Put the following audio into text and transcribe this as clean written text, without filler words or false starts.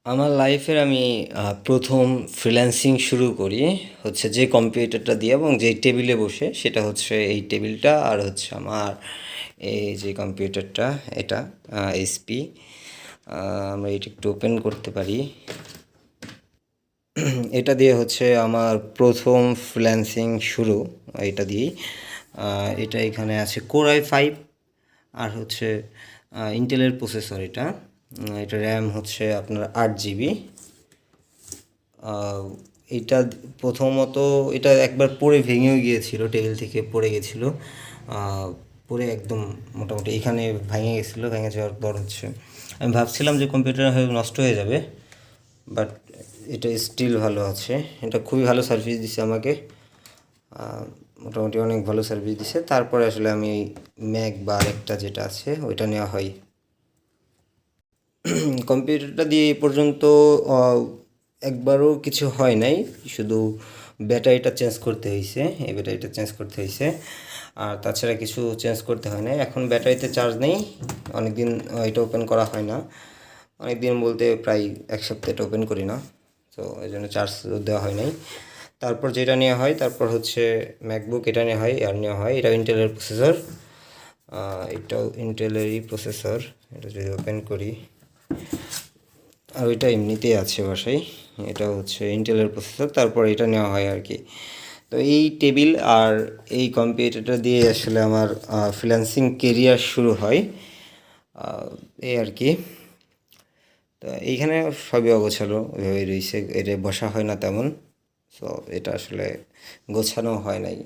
আমার লাইফের আমি প্রথম ফ্রিল্যান্সিং শুরু করি হচ্ছে যে কম্পিউটারটা দিয়ে এবং যেই টেবিলে বসে, সেটা হচ্ছে এই টেবিলটা আর হচ্ছে আমার এই যে কম্পিউটারটা, এটা এইচপি। আমরা এটা একটু ওপেন করতে পারি। এটা দিয়ে হচ্ছে আমার প্রথম ফ্রিল্যান্সিং শুরু, এটা দিয়েই। এটা এখানে আছে কোর i5, আর হচ্ছে ইন্টেলের প্রসেসর এটা। এটা র্যাম হচ্ছে আপনার 8 জিবি। এটা প্রথমত এটা একবার পড়ে ভেঙেও গিয়েছিল, টেবিল থেকে পড়ে গেছিলো। পড়ে একদম মোটামুটি এখানে ভেঙে গেছিলো। ভেঙে যাওয়ার পর হচ্ছে আমি ভাবছিলাম যে কম্পিউটার হয়ে নষ্ট হয়ে যাবে, বাট এটা স্টিল ভালো আছে। এটা খুবই ভালো সার্ভিস দিছে আমাকে। মোটামুটি অনেক ভালো সার্ভিস দিছে। তারপরে আসলে আমি ম্যাক বা আরেকটা যেটা আছে ওইটা নেওয়া হয়। কম্পিউটারটা দিয়ে এই পর্যন্ত একবারও কিছু হয় নাই, শুধু ব্যাটারিটা চেঞ্জ করতে হয়েছে। এই ব্যাটারিটা চেঞ্জ করতে হয়েছে, আর তাছাড়া কিছু চেঞ্জ করতে হয় না। এখন ব্যাটারিতে চার্জ নেই, অনেক দিন এটা ওপেন করা হয় না। অনেক দিন বলতে প্রায় এক সপ্তাহ এটা ওপেন করি না, তো এই জন্য চার্জ দেওয়া হয় নাই। তারপর যেটা নেওয়া হয়, তারপর হচ্ছে ম্যাকবুক, এটা নেওয়া হয়। আর নেওয়া হয় এটা ইন্টেলের প্রসেসর। এটাও ইন্টেলেরই প্রসেসর। এটা যদি ওপেন করি, আর ওইটা এমনিতেই আছে বাসায়। এটা হচ্ছে ইন্টেলের প্রসেসর। তারপর এটা নেওয়া হয় আর কি। তো এই টেবিল আর এই কম্পিউটারটা দিয়ে আসলে আমার ফ্রিল্যান্সিং কেরিয়ার শুরু হয়। এই আর কি। তো এইখানে সবই অগোছালো ওইভাবেই রয়েছে, এটা বসা হয় না তেমন। সো এটা আসলে গোছানো হয় নাই।